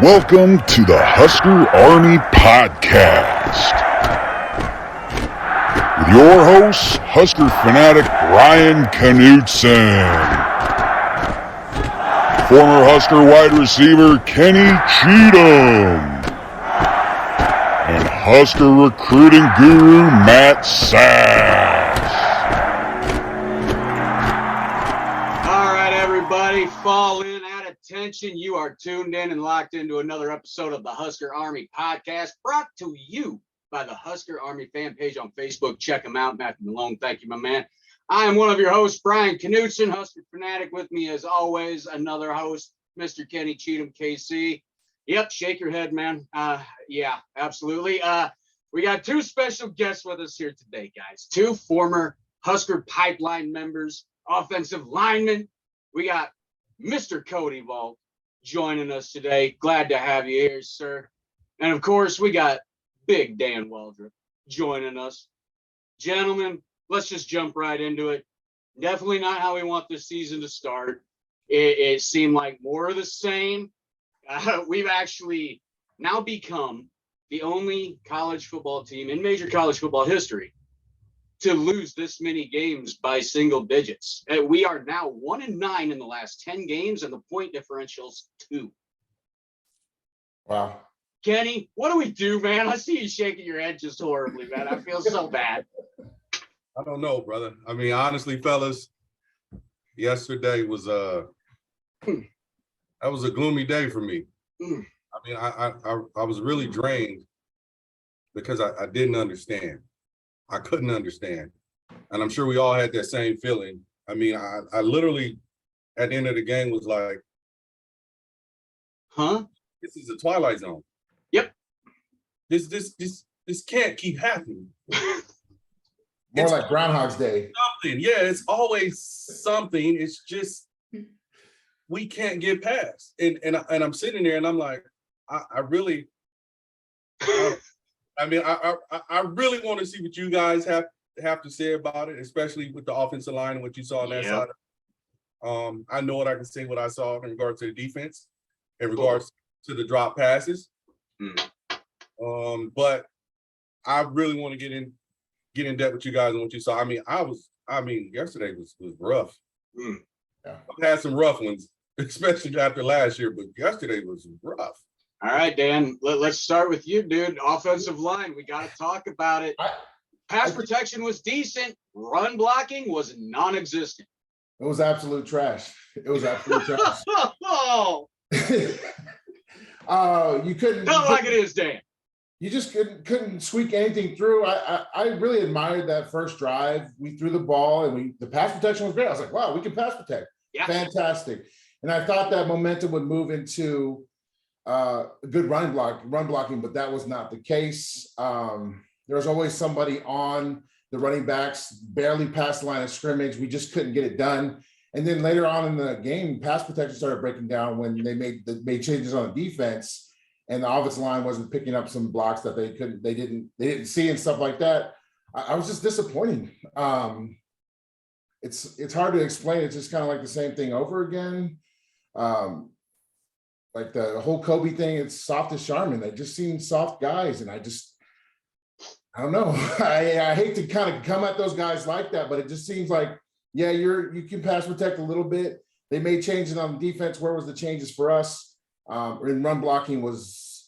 Welcome to the Husker Army Podcast with your host, Husker fanatic Ryan Knutson, former Husker wide receiver Kenny Cheatham, and Husker recruiting guru Matt Sass. All right, everybody, fall in at attention. You are tuned in and locked into another episode of the Husker Army Podcast, brought to you by the Husker Army fan page on Facebook. Check them out. Matthew Malone, thank you, my man. I am one of your hosts, Brian Knutson, Husker fanatic. With me, as always, another host, Mr. Kenny Cheatham, KC. Yep, shake your head, man. Yeah, absolutely. We got two special guests with us here today, guys. Two former Husker pipeline members, offensive linemen. We got Mr. Cody Volk joining us today. Glad to have you here, sir. And of course, we got Big Dan Waldrop joining us. Gentlemen, let's just jump right into it. Definitely not how we want this season to start. It seemed like more of the same. We've actually now become the only college football team in major college football history to lose this many games by single digits. We are now 1-9 in the last 10 games, and the point differential's 2. Wow. Kenny, what do we do, man? I see you shaking your head just horribly, man. I feel so bad. I don't know, brother. I mean, honestly, fellas, yesterday was that was a gloomy day for me. I mean, I was really drained because I didn't understand. I couldn't understand. And I'm sure we all had that same feeling. I mean, I literally at the end of the game was like, huh? This is a Twilight Zone. Yep. This can't keep happening. More like Groundhog's Day. Something. Yeah, it's always something. It's just we can't get past. And I'm sitting there and I'm like, I really I mean, I really want to see what you guys have to say about it, especially with the offensive line and what you saw on that side. I know what I can say, what I saw in regards to the defense, in regards to the drop passes. But I really want to get in depth with you guys on what you saw. I mean, yesterday was rough. Yeah. I've had some rough ones, especially after last year, but yesterday was rough. All right, Dan, let's start with you, dude. Offensive line, we got to talk about it. Pass protection was decent. Run blocking was non-existent. It was absolute trash. You couldn't. Not like it is, Dan. You just couldn't squeak anything through. I really admired that first drive. We threw the ball and the pass protection was great. I was like, wow, we can pass protect. Yeah. Fantastic. And I thought that momentum would move into good run blocking, but that was not the case. There was always somebody on the running backs, barely past the line of scrimmage. We just couldn't get it done. And then later on in the game, pass protection started breaking down when they made changes on the defense, and the offensive line wasn't picking up some blocks that they didn't see and stuff like that. I was just disappointed. It's hard to explain. It's just kind of like the same thing over again. Like the whole Kobe thing, it's soft as Charmin. They just seem soft guys, and I don't know. I hate to kind of come at those guys like that, but it just seems like, yeah, you can pass protect a little bit. They made changes on defense. Where was the changes for us? In run blocking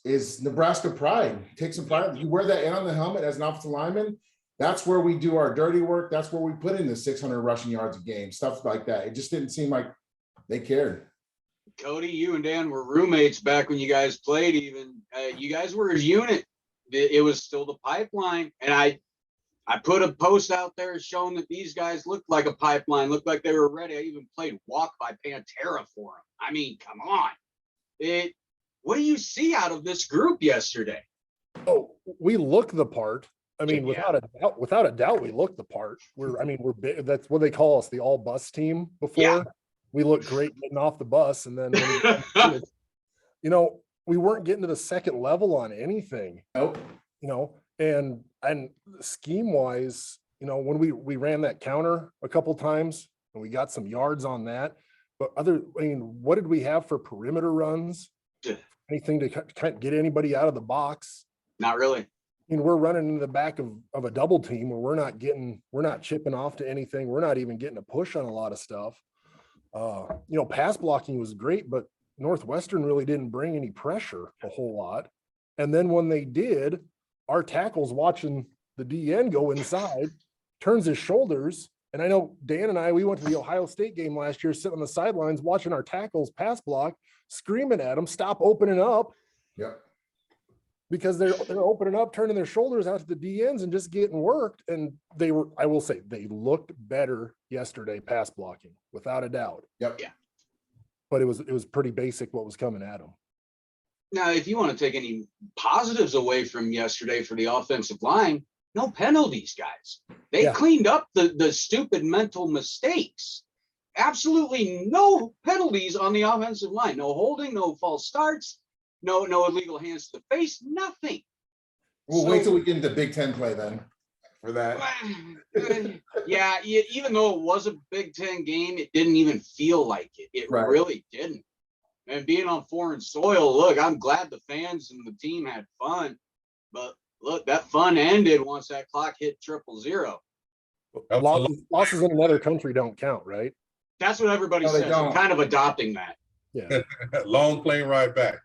is Nebraska pride. Take some pride. You wear that in on the helmet as an offensive lineman. That's where we do our dirty work. That's where we put in the 600 rushing yards a game, stuff like that. It just didn't seem like they cared. Cody, you and Dan were roommates back when you guys played even. You guys were a unit. It was still the pipeline. And I put a post out there showing that these guys looked like a pipeline, looked like they were ready. I even played Walk by Pantera for them. I mean, come on. What do you see out of this group yesterday? Oh, we look the part. I mean, without a doubt, we look the part. We're big. That's what they call us, the all bus team before. Yeah. We look great getting off the bus, and then we weren't getting to the second level on anything. Nope. And scheme wise, when we ran that counter a couple times and we got some yards on that, but what did we have for perimeter runs? anything to kind of get anybody out of the box. Not really. I mean, we're running into the back of a double team where we're not chipping off to anything. We're not even getting a push on a lot of stuff. Pass blocking was great, but Northwestern really didn't bring any pressure a whole lot. And then when they did, our tackle's watching the DN go inside, turns his shoulders. And I know Dan and we went to the Ohio State game last year, sitting on the sidelines, watching our tackles pass block, screaming at them, stop opening up. Yep. Because they're opening up, turning their shoulders out to the DNs and just getting worked. And I will say, they looked better yesterday, pass blocking, without a doubt. Yep. Yeah. But it was pretty basic what was coming at them. Now, if you want to take any positives away from yesterday for the offensive line, no penalties, guys. They cleaned up the stupid mental mistakes. Absolutely no penalties on the offensive line. No holding, no false starts, no illegal hands to the face, nothing. We'll wait till we get into Big Ten play then for that. Yeah, even though it was a Big Ten game, it didn't even feel like it. It really didn't. And being on foreign soil, look, I'm glad the fans and the team had fun, but look, that fun ended once that clock hit 000. Losses in another country don't count, right? That's what everybody says. I'm kind of adopting that. Yeah. Long plane ride back.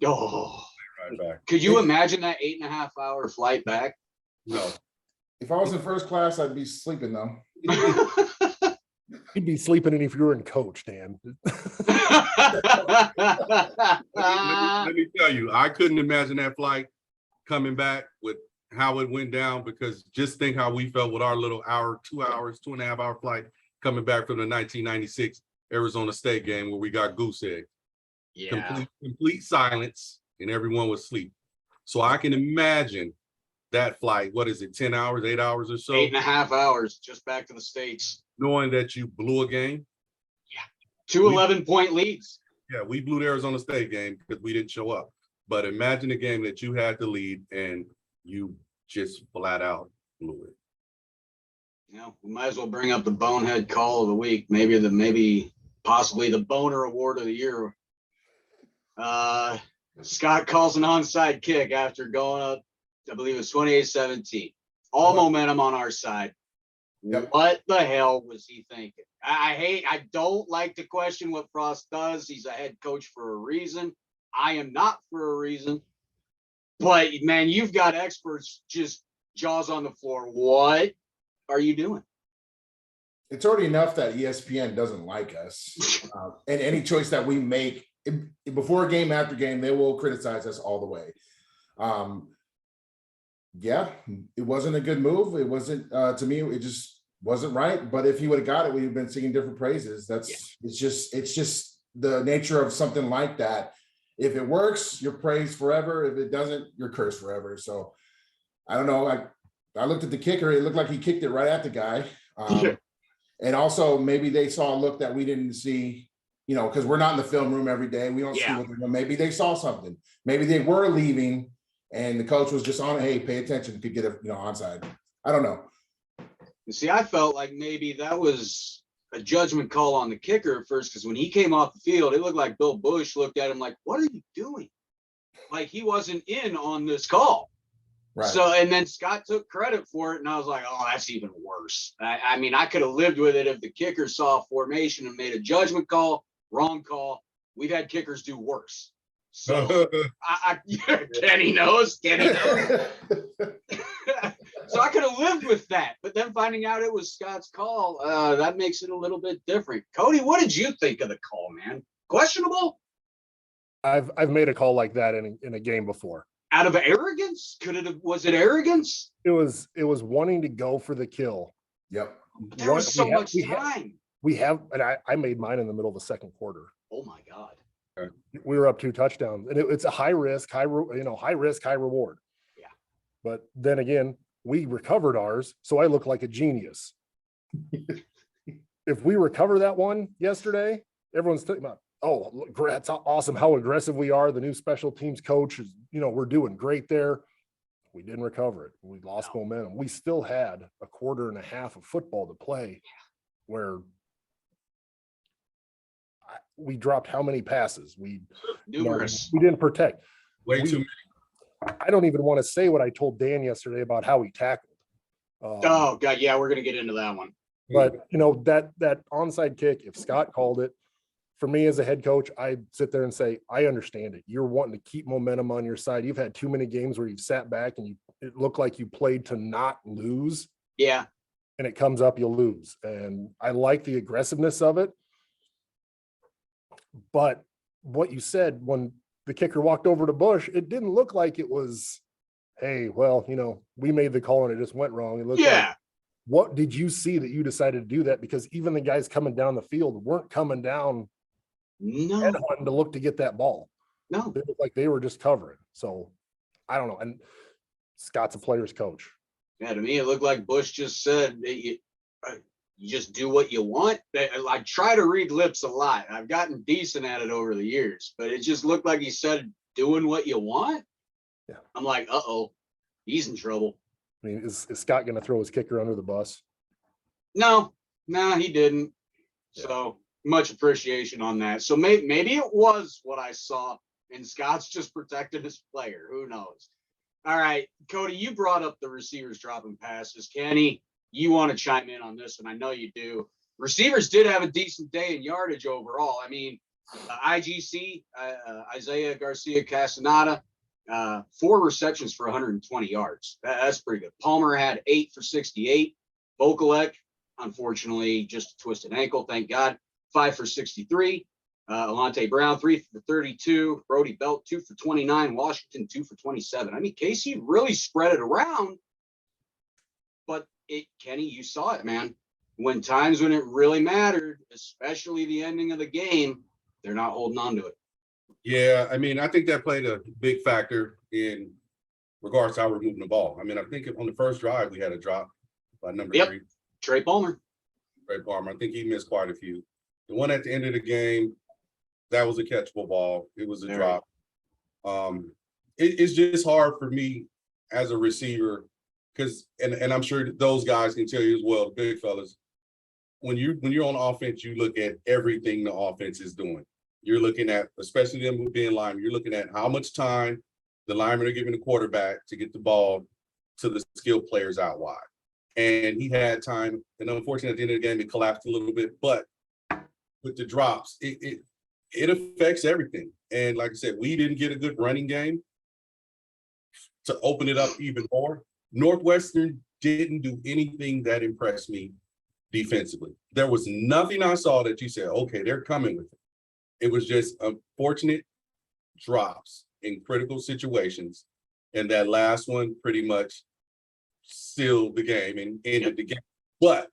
Oh, Right back. could you imagine that 8.5 hour flight back? No. If I was in first class, I'd be sleeping though. You'd be sleeping in if you were in coach, Dan. Let me tell you, I couldn't imagine that flight coming back with how it went down, because just think how we felt with our little 2.5 hour flight coming back from the 1996 Arizona State game where we got goose egg. Yeah. Complete silence and everyone was asleep. So I can imagine that flight. What is it, 10 hours, 8 hours or so? 8.5 hours just back to the States. Knowing that you blew a game. Yeah. 2 11-point leads. Yeah, we blew the Arizona State game because we didn't show up. But imagine a game that you had to lead and you just flat out blew it. We might as well bring up the bonehead call of the week. Possibly the boner award of the year. Scott calls an onside kick after going up, I believe it was 28-17. All momentum on our side. Yep. What the hell was he thinking? I don't like to question what Frost does. He's a head coach for a reason. I am not for a reason. But man, you've got experts just jaws on the floor. What are you doing? It's already enough that ESPN doesn't like us. And any choice that we make before game, after game, they will criticize us all the way. Yeah, it wasn't a good move. It wasn't, to me, it just wasn't right. But if he would have got it, we'd have been singing different praises. It's just the nature of something like that. If it works, you're praised forever. If it doesn't, you're cursed forever. So I don't know. I looked at the kicker. It looked like he kicked it right at the guy. And also maybe they saw a look that we didn't see, because we're not in the film room every day. We don't see what they're doing. Maybe they saw something. Maybe they were leaving and the coach was just on, hey, pay attention, could get a onside. I don't know. You see, I felt like maybe that was a judgment call on the kicker at first, because when he came off the field, it looked like Bill Bush looked at him like, what are you doing? Like he wasn't in on this call. Right. So, and then Scott took credit for it, and I was like, oh, that's even worse. I mean, I could have lived with it if the kicker saw a formation and made a judgment call, wrong call. We've had kickers do worse. So, Kenny knows. So I could have lived with that, but then finding out it was Scott's call, that makes it a little bit different. Cody, what did you think of the call, man? Questionable? I've made a call like that in a game before. Out of arrogance? Was it arrogance? It was wanting to go for the kill. Yep. There was so much time. And I made mine in the middle of the second quarter. Oh my God. We were up 2 touchdowns, and it's a high risk, high reward. Yeah. But then again, we recovered ours, so I look like a genius. If we recover that one yesterday, everyone's thinking about, oh, look, that's awesome how aggressive we are. The new special teams coach is, we're doing great there. We didn't recover it. We lost momentum. We still had a quarter and a half of football to play, where we dropped how many passes? Numerous. We didn't protect. Way too many. I don't even want to say what I told Dan yesterday about how he tackled. Oh God, yeah, we're gonna get into that one. But that onside kick, if Scott called it, for me as a head coach, I sit there and say, I understand it. You're wanting to keep momentum on your side. You've had too many games where you've sat back and it looked like you played to not lose. Yeah. And it comes up, you'll lose. And I like the aggressiveness of it. But what you said when the kicker walked over to Bush, it didn't look like it was, hey, well, we made the call and it just went wrong. It looked like, what did you see that you decided to do that? Because even the guys coming down the field weren't coming down to look to get that ball. No. They looked like they were just covering. So I don't know. And Scott's a player's coach. Yeah, to me, it looked like Bush just said, you just do what you want. I try to read lips a lot. I've gotten decent at it over the years, but it just looked like he said, doing what you want. Yeah. I'm like, uh-oh, he's in trouble. I mean, is Scott going to throw his kicker under the bus? No, he didn't. Yeah. So much appreciation on that. So maybe it was what I saw, and Scott's just protected his player. Who knows? All right, Cody, you brought up the receivers dropping passes. Kenny, you want to chime in on this, and I know you do. Receivers did have a decent day in yardage overall. I mean, IGC, Isaiah Garcia Castaneda, 4 receptions for 120 yards. That's pretty good. Palmer had 8 for 68. Vokalek, unfortunately, just a twisted ankle, thank God, 5 for 63. Alante Brown, 3 for 32. Brody Belt, 2 for 29. Washington, 2 for 27. I mean, Casey really spread it around, but Kenny, you saw it, man. When it really mattered, especially the ending of the game, they're not holding on to it. Yeah, I mean, I think that played a big factor in regards to how we're moving the ball. I mean, I think on the first drive, we had a drop by number 3. Trey Palmer. I think he missed quite a few. The one at the end of the game, that was a catchable ball. It was a drop. It's just hard for me as a receiver because, and I'm sure those guys can tell you as well, the big fellas, when you're on offense, you look at everything the offense is doing. You're looking at, especially them being linemen, you're looking at how much time the linemen are giving the quarterback to get the ball to the skilled players out wide. And he had time, and unfortunately at the end of the game, it collapsed a little bit, but with the drops, it affects everything. And like I said, we didn't get a good running game to open it up even more. Northwestern didn't do anything that impressed me defensively. There was nothing I saw that you said, okay, they're coming with it. It was just unfortunate drops in critical situations. And that last one pretty much sealed the game and ended the game. But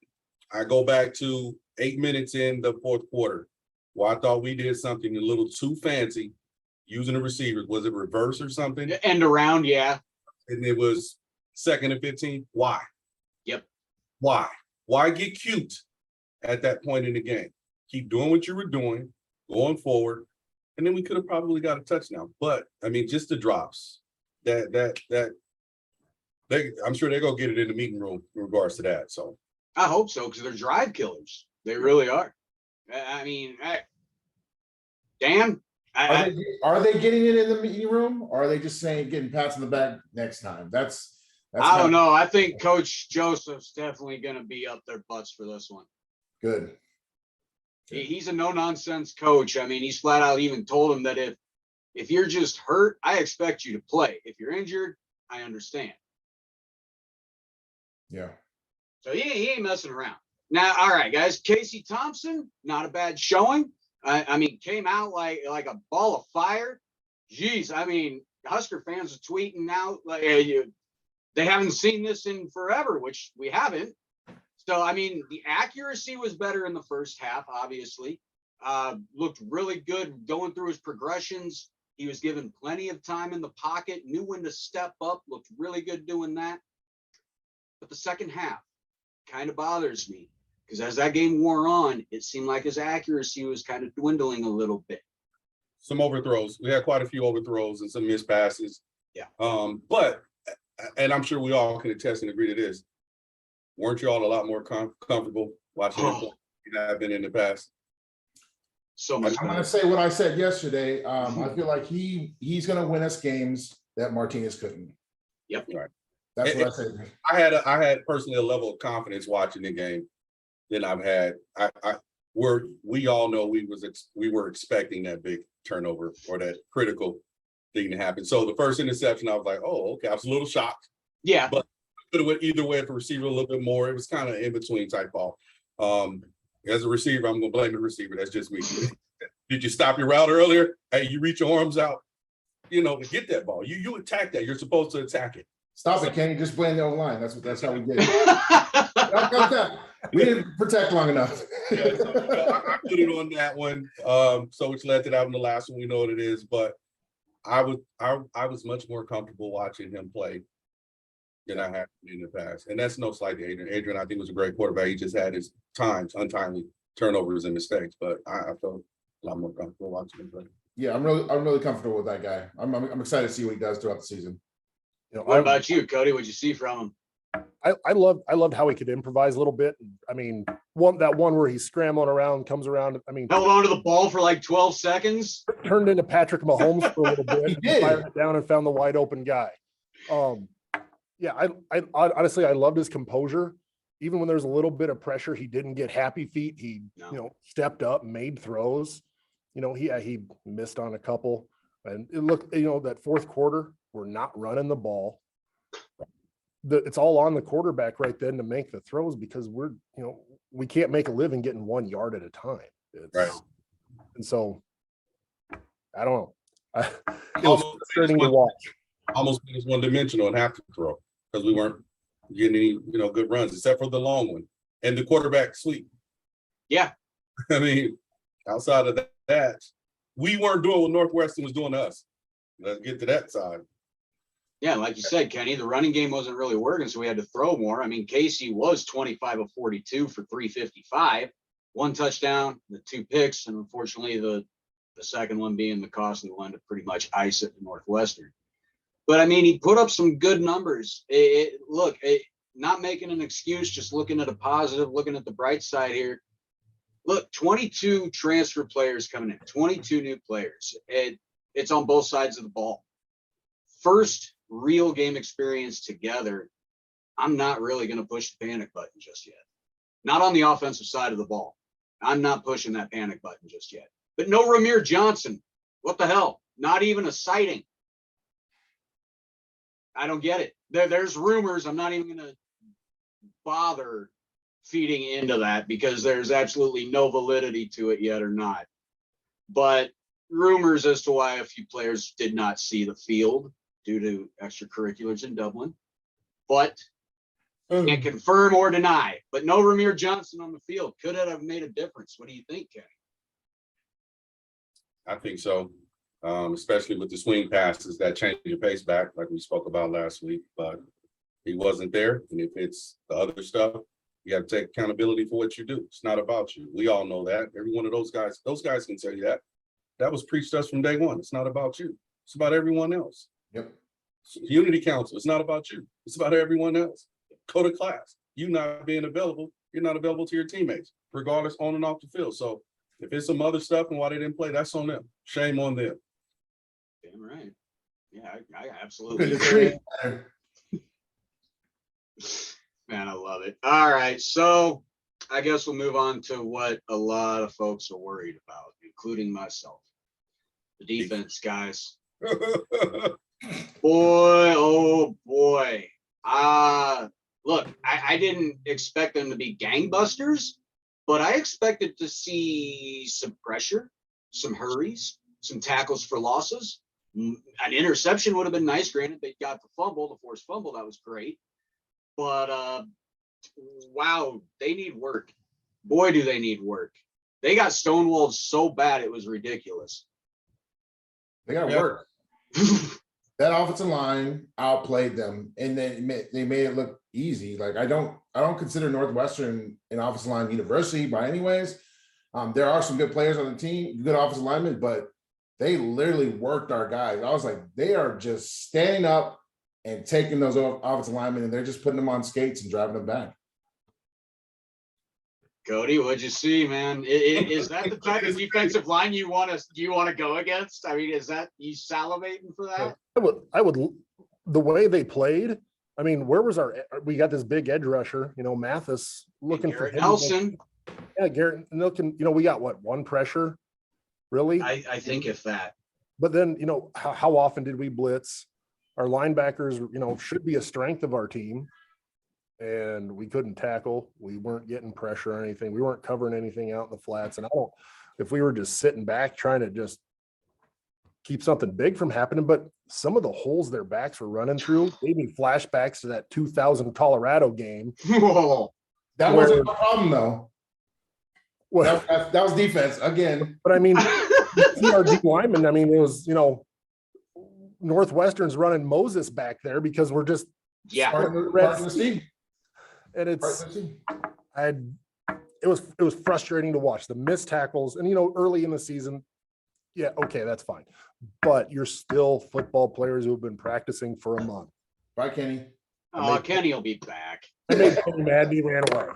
I go back to 8 minutes in the fourth quarter, where I thought we did something a little too fancy using the receivers. Was it reverse or something? End around, yeah. And it was 2nd and 15. Why? Yep. Why get cute at that point in the game? Keep doing what you were doing, going forward, and then we could have probably got a touchdown. But I mean, just the drops. I'm sure they're gonna get it in the meeting room in regards to that. So I hope so, because they're drive killers. They really are. I mean, Dan, are they getting it in the meeting room, or are they just saying getting pats on the back next time? That's I don't know. I think Coach Joseph's definitely going to be up their butts for this one. Good. He's a no-nonsense coach. I mean, he's flat out even told him that if you're just hurt, I expect you to play. If you're injured, I understand. Yeah. So he ain't messing around. Now, all right, guys. Casey Thompson, not a bad showing. I mean, came out like a ball of fire. Jeez, I mean, Husker fans are tweeting out like they haven't seen this in forever, which we haven't. So, I mean, the accuracy was better in the first half, obviously. Looked really good going through his progressions. He was given plenty of time in the pocket, knew when to step up, looked really good doing that. But the second half kind of bothers me because as that game wore on, it seemed like his accuracy was kind of dwindling a little bit. some overthrows. We had quite a few overthrows and some missed passes. Yeah. But and I'm sure we all can attest and agree to this. Weren't you all a lot more comfortable watching them play than I've been in the past? So much I'm going better. to say what I said yesterday. I feel like he's going to win us games that Martinez couldn't. Yep. Right. That's what I said. I had personally a level of confidence watching the game than I've had. We all know we were expecting that big turnover or that critical thing to happen. So the first interception, I was like, oh, okay. I was a little shocked. Yeah. But could have went either way if the receiver a little bit more. It was kind of in between type ball. As a receiver, I'm gonna blame the receiver. That's just me. Did you stop your route earlier? Hey, you reach your arms out, to get that ball. You attack that. You're supposed to attack it. Stop it, Kenny. Just blame the O-line. That's how we did it. We didn't protect long enough. Yeah, so, I put it on that one. So which led to that in the last one. We know what it is, but I was much more comfortable watching him play than I had in the past. And that's no slight to Adrian. Adrian, I think, was a great quarterback. He just had his untimely turnovers and mistakes, but I felt a lot more comfortable watching him play. Yeah, I'm really comfortable with that guy. I'm excited to see what he does throughout the season. What about you, Cody? What'd you see from him? I loved how he could improvise a little bit. I mean, that one where he's scrambling around, comes around. I mean, held on to the ball for like 12 seconds. Turned into Patrick Mahomes for a little bit. He did. Fired it down and found the wide open guy. Yeah, I honestly I loved his composure. Even when there's a little bit of pressure, he didn't get happy feet. He stepped up, made throws. He missed on a couple, and it looked that fourth quarter we're not running the ball. It's all on the quarterback right then to make the throws because we can't make a living getting 1 yard at a time. Right. And so I don't know. It was frustrating to watch. Almost was one-dimensional and have to throw because we weren't getting any good runs except for the long one and the quarterback sweep. Yeah. I mean, outside of that, we weren't doing what Northwestern was doing to us. Let's get to that side. Yeah, like you said, Kenny, the running game wasn't really working, so we had to throw more. I mean, Casey was 25 of 42 for 355, 1 touchdown, the 2 picks, and unfortunately the second one being the costly one to pretty much ice it to Northwestern. But I mean, he put up some good numbers. Not making an excuse, just looking at a positive, looking at the bright side here. Look, 22 transfer players coming in, 22 new players. It's on both sides of the ball. First real game experience together. I'm not really going to push the panic button just yet. Not on the offensive side of the ball. I'm not pushing that panic button just yet. But no Ramir Johnson. What the hell? Not even a sighting. I don't get it. There's rumors. I'm not even going to bother feeding into that because there's absolutely no validity to it yet or not. But rumors as to why a few players did not see the field due to extracurriculars in Dublin, but can't confirm or deny. But no Ramir Johnson on the field. Could it have made a difference? What do you think, Kenny? I think so, especially with the swing passes that change your pace back, like we spoke about last week. But he wasn't there, and if it's the other stuff, you have to take accountability for what you do. It's not about you. We all know that. Every one of those guys can tell you that. That was preached to us from day one. It's not about you. It's about everyone else. Yep. Unity Council. It's not about you. It's about everyone else. Go to class. You not being available, you're not available to your teammates, regardless on and off the field. So if it's some other stuff and why they didn't play, that's on them. Shame on them. Damn right. Yeah, I absolutely agree. Man, I love it. All right, so I guess we'll move on to what a lot of folks are worried about, including myself. The defense, guys. Boy, oh boy. Look, I didn't expect them to be gangbusters, but I expected to see some pressure, some hurries, some tackles for losses. An interception would have been nice. Granted, they got the forced fumble. That was great. But wow, they need work. Boy, do they need work. They got stonewalled so bad it was ridiculous. They got to work. That offensive line outplayed them, and then they made it look easy. Like I don't consider Northwestern an offensive line university by any ways. There are some good players on the team, good offensive linemen, but they literally worked our guys. I was like, they are just standing up and taking those offensive linemen, and they're just putting them on skates and driving them back. Cody, what'd you see, man? Is that the type of defensive line you want to go against? I mean, is that you salivating for that? I would, the way they played. I mean, where was we got this big edge rusher, Mathis looking for Nelson. Yeah, Garrett looking, we got one pressure, really? I think if that. But then, how often did we blitz? Our linebackers, should be a strength of our team. And we couldn't tackle. We weren't getting pressure or anything. We weren't covering anything out in the flats. And if we were just sitting back trying to just keep something big from happening, but some of the holes their backs were running through gave me flashbacks to that 2000 Colorado game. Whoa. That wasn't a problem, though. Well, that was defense again. But I mean, our D lineman, I mean, it was, Northwestern's running Moses back there because we're just and it was frustrating to watch the missed tackles. And early in the season, yeah, okay, that's fine. But you're still football players who have been practicing for a month. Right, Kenny? Oh, Kenny will be back. I made Kenny mad. He ran away.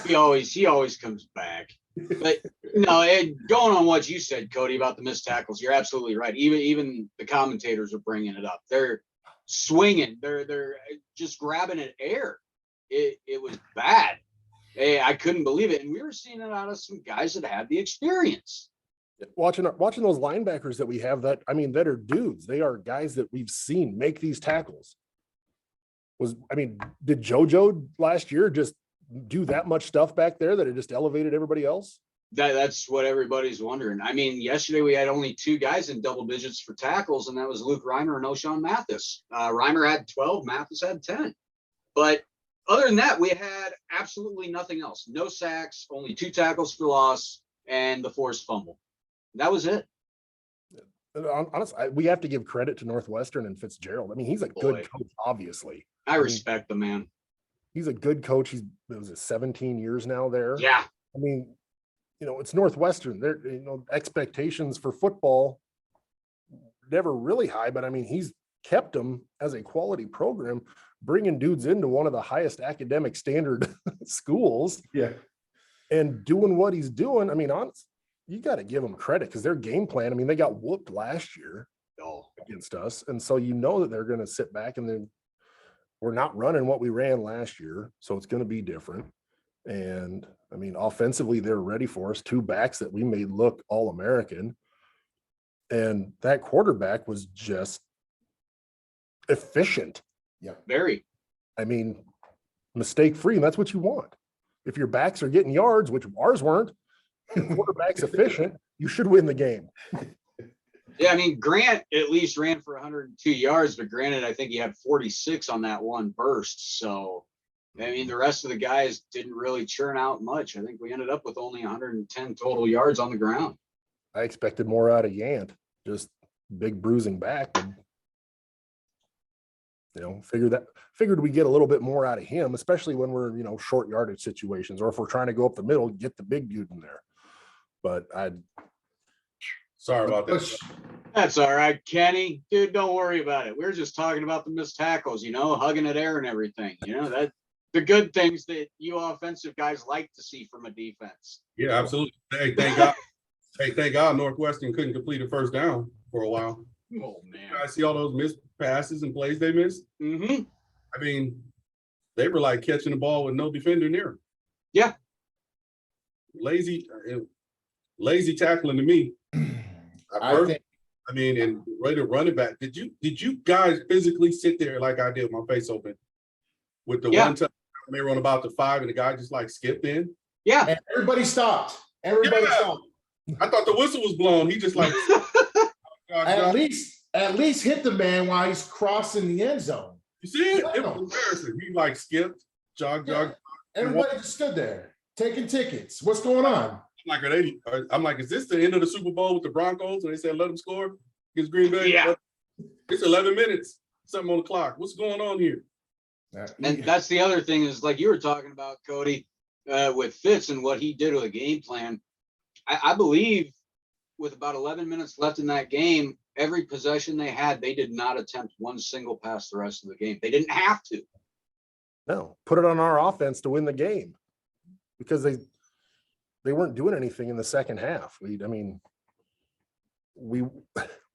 He always comes back. But no, going on what you said, Cody, about the missed tackles, you're absolutely right. Even the commentators are bringing it up. They're swinging. They're just grabbing at air. It was bad. Hey, I couldn't believe it. And we were seeing it out of some guys that had the experience. Watching those linebackers that we have that are dudes. They are guys that we've seen make these tackles. Did JoJo last year just do that much stuff back there that it just elevated everybody else? That's what everybody's wondering. I mean, yesterday we had only 2 guys in double digits for tackles, and that was Luke Reimer and O'Shawn Mathis. Reimer had 12, Mathis had 10. But other than that, we had absolutely nothing else. No sacks, only 2 tackles for loss, and the forced fumble. That was it. Honestly, we have to give credit to Northwestern and Fitzgerald. I mean, he's a good coach, obviously. I respect the man. He's a good coach. It was 17 years now there. Yeah. I mean, it's Northwestern. Their expectations for football never really high, but I mean, he's kept them as a quality program, bringing dudes into one of the highest academic standard schools. Yeah. And doing what he's doing. I mean, honestly, you got to give them credit because their game plan, I mean, they got whooped last year against us. And so that they're going to sit back and then we're not running what we ran last year. So it's going to be different. And I mean, offensively, they're ready for us. 2 backs that we made look All-American. And that quarterback was just efficient. Yeah, very. I mean, mistake-free, and that's what you want. If your backs are getting yards, which ours weren't, quarterback's efficient, you should win the game. Yeah, I mean, Grant at least ran for 102 yards, but granted, I think he had 46 on that one burst. So, I mean, the rest of the guys didn't really churn out much. I think we ended up with only 110 total yards on the ground. I expected more out of Yant, just big bruising back. And, figured we get a little bit more out of him, especially when we're, short yardage situations, or if we're trying to go up the middle, get the big dude in there. But sorry about that. That's all right, Kenny. Dude, don't worry about it. We're just talking about the missed tackles, hugging at air and everything. That the good things that you offensive guys like to see from a defense. Yeah, absolutely. Hey, thank God. Thank God Northwestern couldn't complete a first down for a while. Oh man. I see all those missed passes and plays they missed. Mm-hmm. I mean, they were like catching the ball with no defender near them. Yeah. Lazy tackling to me. And right to run it back. Did you guys physically sit there like I did, with my face open, with the one time they were on about the 5 and the guy just like skipped in? Yeah. And everybody stopped. Stopped. I thought the whistle was blown. He just like at least hit the man while he's crossing the end zone. You see it? It was embarrassing. He like skipped, jog. Everybody just stood there taking tickets. What's going on? I'm like, is this the end of the Super Bowl with the Broncos? And they said let them score against Green Bay. Yeah. It's 11 minutes. Something on the clock. What's going on here? And that's the other thing is like you were talking about, Cody, with Fitz and what he did with a game plan. I believe with about 11 minutes left in that game, every possession they had, they did not attempt one single pass the rest of the game. They didn't have to. No, put it on our offense to win the game because they weren't doing anything in the second half. We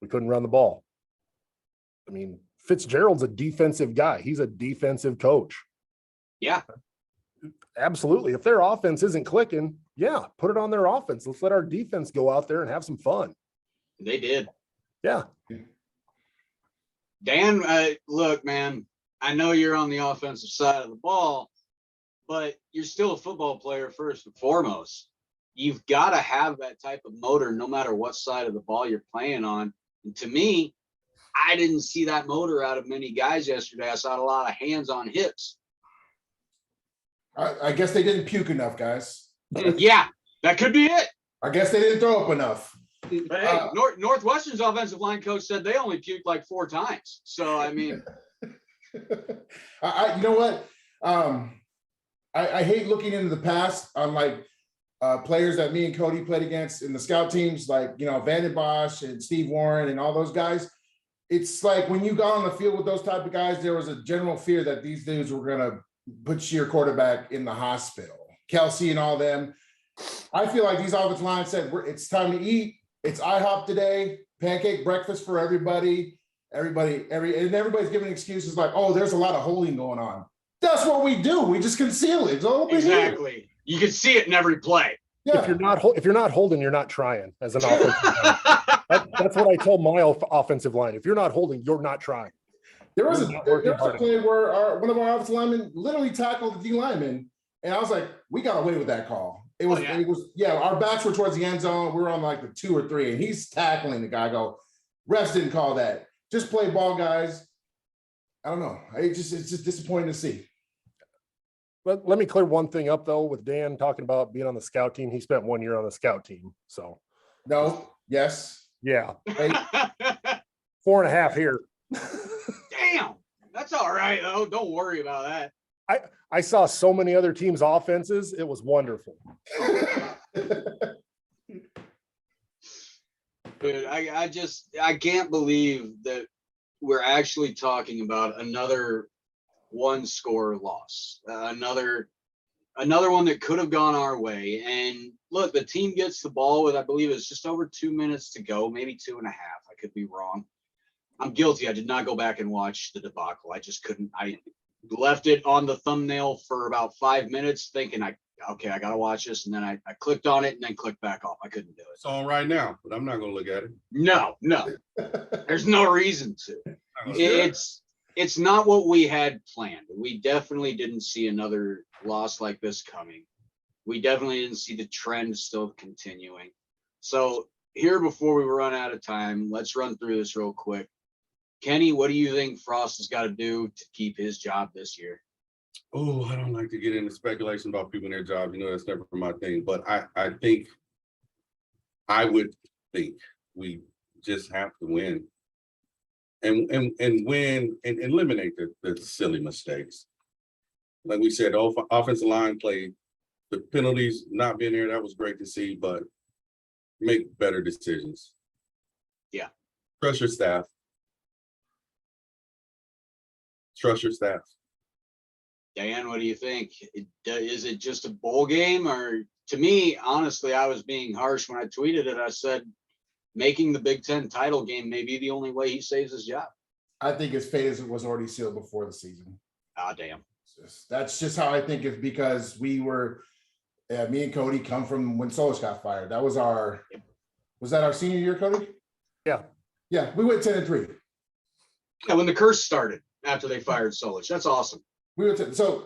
couldn't run the ball. I mean, Fitzgerald's a defensive guy. He's a defensive coach. Yeah. Absolutely. If their offense isn't clicking, yeah, put it on their offense. Let's let our defense go out there and have some fun. They did. Yeah. Dan, look, man, I know you're on the offensive side of the ball, but you're still a football player first and foremost. You've got to have that type of motor no matter what side of the ball you're playing on. And to me, I didn't see that motor out of many guys yesterday. I saw a lot of hands on hips. I guess they didn't puke enough, guys. Yeah, that could be it. I guess they didn't throw up enough. But hey, Northwestern's offensive line coach said they only puked like 4 times. So, I mean. You know what? I hate looking into the past on like players that me and Cody played against in the scout teams, like, you know, Vanden Bosch and Steve Warren and all those guys. It's like when you got on the field with those type of guys, there was a general fear that these dudes were going to put your quarterback in the hospital. Kelsey and all them. I feel like these offensive lines said, it's time to eat. It's IHOP today, pancake breakfast for everybody. Everybody's giving excuses like, oh, there's a lot of holding going on. That's what we do. We just conceal it. Exactly. You can see it in every play. Yeah. If you're not holding, you're not trying as an offensive line. That's what I told my offensive line. If you're not holding, you're not trying. There was a play where one of our offensive linemen literally tackled the D lineman, and I was like, we got away with that call. It was our backs were towards the end zone. We were on like the 2 or 3, and he's tackling the guy. I go, refs didn't call that. Just play ball, guys. I don't know. It's just disappointing to see. But let me clear one thing up though, with Dan talking about being on the scout team. He spent 1 year on the scout team. So no, yes. Yeah. 4.5 here. Damn. That's all right though. Don't worry about that. I saw so many other teams' offenses. It was wonderful. Dude, I can't believe that we're actually talking about another 1-score loss, another one that could have gone our way. And look, the team gets the ball with, I believe it's just over 2 minutes to go, maybe 2.5. I could be wrong. I'm guilty. I did not go back and watch the debacle. I just couldn't. I left it on the thumbnail for about 5 minutes thinking I got to watch this. And then I clicked on it and then clicked back off. I couldn't do it. It's on right now, but I'm not going to look at it. No. There's no reason to. It's not what we had planned. We definitely didn't see another loss like this coming. We definitely didn't see the trend still continuing. So here, before we run out of time, let's run through this real quick. Kenny, what do you think Frost has got to do to keep his job this year? Oh, I don't like to get into speculation about people in their jobs. You know, that's never my thing. But I would think we just have to win. And win and eliminate the silly mistakes. Like we said, the offensive line play, the penalties not being there, that was great to see, but make better decisions. Yeah. Trust your staff. Diane, what do you think? Is it just a bowl game? Or to me, honestly, I was being harsh when I tweeted it. I said, making the Big Ten title game may be the only way he saves his job. I think his fate was already sealed before the season. Ah, damn. That's just how I think it's because we were, me and Cody come from when Solis got fired. That was was that our senior year, Cody? Yeah. Yeah, we went 10-3. Yeah, when the curse started after they fired Solich. That's awesome. We were so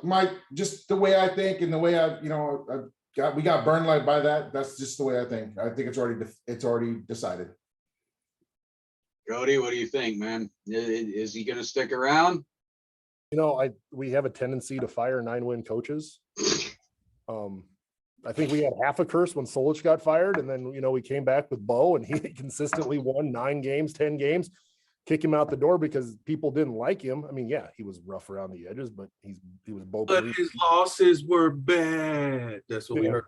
just the way I think and the way we got burned like by that. That's just the way I think. I think it's already decided. Cody, what do you think, man? Is he going to stick around? You know, we have a tendency to fire 9-win coaches. I think we had half a curse when Solich got fired, and then we came back with Bo, and he consistently won 9 games, 10 games. Kick him out the door because people didn't like him. I mean, yeah, he was rough around the edges, but he was Bo. But his losses were bad. That's what we heard.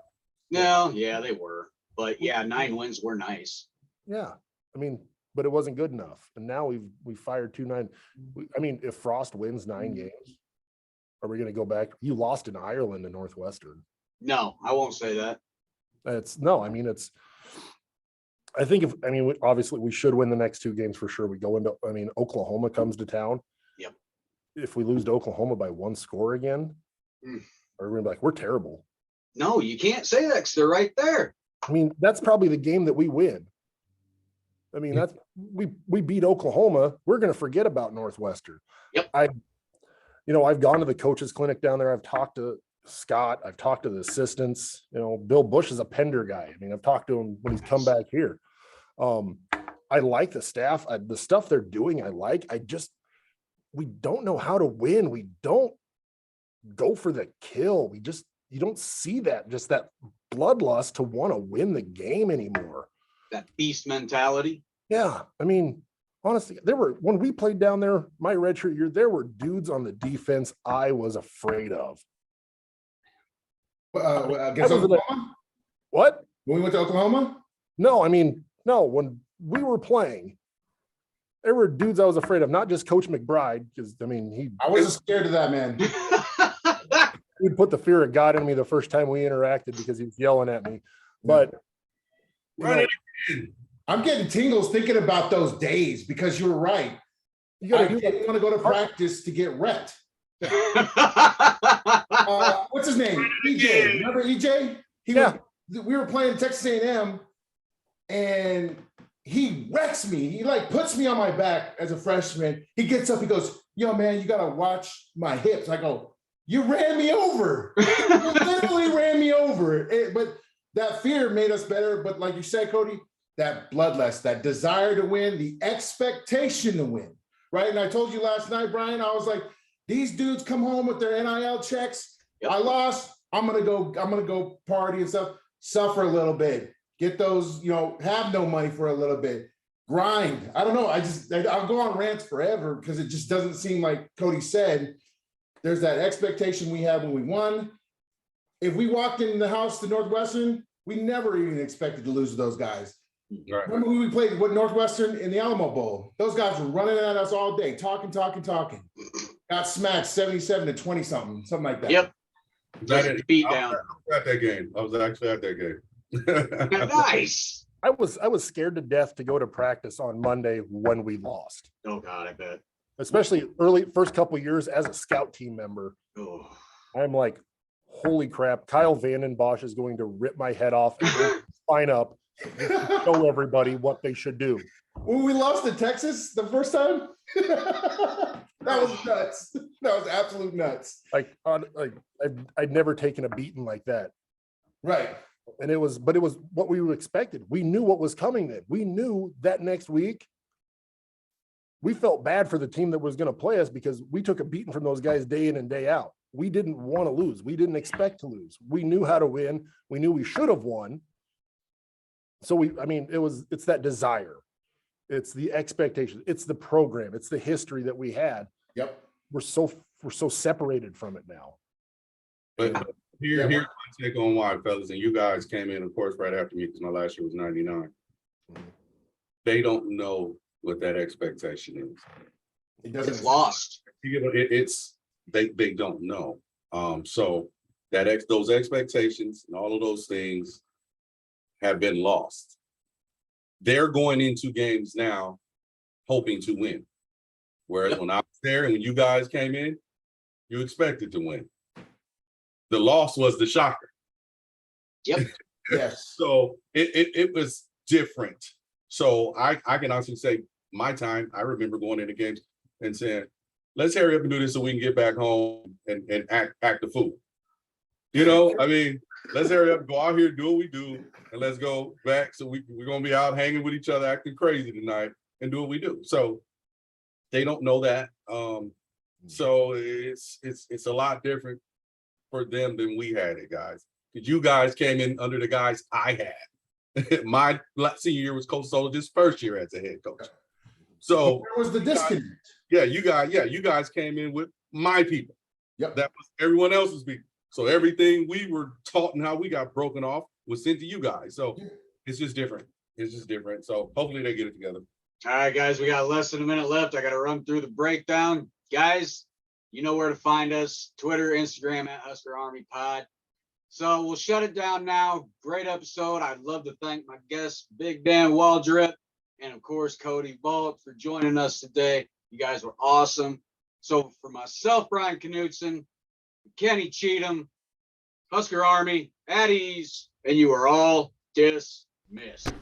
No, yeah, they were. But yeah, 9 wins were nice. Yeah, I mean, but it wasn't good enough. And now we fired 2-9. I mean, if Frost wins 9 games, are we going to go back? You lost in Ireland to Northwestern. No, I won't say that. Obviously we should win the next 2 games for sure. Oklahoma comes to town. Yep. If we lose to Oklahoma by 1 score again, we're gonna be like, we're terrible. No, you can't say that because they're right there. That's probably the game that we win. That's we beat Oklahoma. We're going to forget about Northwestern. Yep. I've gone to the coaches clinic down there. I've talked to Scott. I've talked to the assistants. Bill Bush is a Pender guy. I've talked to him when he's come back here. I like the staff. The stuff they're doing, I like. We don't know how to win. We don't go for the kill. You don't see that bloodlust to want to win the game anymore. That beast mentality. Yeah. Honestly, when we played down there, my redshirt year, there were dudes on the defense I was afraid of. Against Oklahoma? What? When we went to Oklahoma? No, when we were playing, there were dudes I was afraid of, not just Coach McBride, because I wasn't scared of that man. He'd put the fear of God in me the first time we interacted because he was yelling at me. But I'm getting tingles thinking about those days because you're right. I didn't want to go to practice to get wrecked. What's his name? EJ. Remember EJ? We were playing Texas A&M, and he wrecks me. He puts me on my back as a freshman. He gets up. He goes, "Yo, man, you got to watch my hips." I go, "You ran me over." You literally ran me over. But that fear made us better. But like you said, Cody, that bloodlust, that desire to win, the expectation to win, right? And I told you last night, Brian, I was like, these dudes come home with their NIL checks. Yep. I lost. I'm gonna go party and stuff. Suffer a little bit. Get those, have no money for a little bit. Grind. I don't know. I'll go on rants forever because it just doesn't seem like Cody said. There's that expectation we had when we won. If we walked in the house to Northwestern, we never even expected to lose to those guys. Right. Remember when we played with Northwestern in the Alamo Bowl? Those guys were running at us all day, talking. Got smacked 77-20 something like that. Yep. Beat down. I was at that game. I was actually at that game. Nice. I was scared to death to go to practice on Monday when we lost. Oh God, I bet. Especially first couple of years as a scout team member. Oh. I'm like, holy crap, Kyle Vandenbosch is going to rip my head off and line up and show everybody what they should do. When we lost to Texas the first time, that was nuts. That was absolute nuts. I'd never taken a beating like that. Right. And it was what we expected. We knew what was coming then. We knew that next week we felt bad for the team that was going to play us because we took a beating from those guys day in and day out. We didn't want to lose. We didn't expect to lose. We knew how to win. We knew we should have won. So it's that desire. It's the expectation. It's the program. It's the history that we had. Yep. We're so separated from it now. But here's my take on why, fellas, and you guys came in, of course, right after me because my last year was 99. Mm-hmm. They don't know what that expectation is. It's lost. They don't know. So those expectations and all of those things have been lost. They're going into games now hoping to win. Whereas when I was there and when you guys came in, you expected to win. The loss was the shocker. Yep. Yes. So it was different. So I can honestly say my time, I remember going into games and saying, let's hurry up and do this so we can get back home and act the fool. Let's hurry up, go out here, do what we do, and let's go back. So we're going to be out hanging with each other, acting crazy tonight and do what we do. So they don't know that. So it's a lot different for them than we had it, guys. Because you guys came in under the guys I had. My senior year was Coach Soldier's first year as a head coach. So where was the disconnect? You guys came in with my people. Yep. That was everyone else's people. So everything we were taught and how we got broken off was sent to you guys. So it's just different. So hopefully they get it together. All right, guys, we got less than a minute left. I got to run through the breakdown. Guys, you know where to find us. Twitter, Instagram at Husker Army Pod. So we'll shut it down now. Great episode. I'd love to thank my guests, Big Dan Waldrop, and of course, Cody Volk, for joining us today. You guys were awesome. So for myself, Brian Knudsen, Kenny Cheatham, Husker Army, at ease, and you are all dismissed.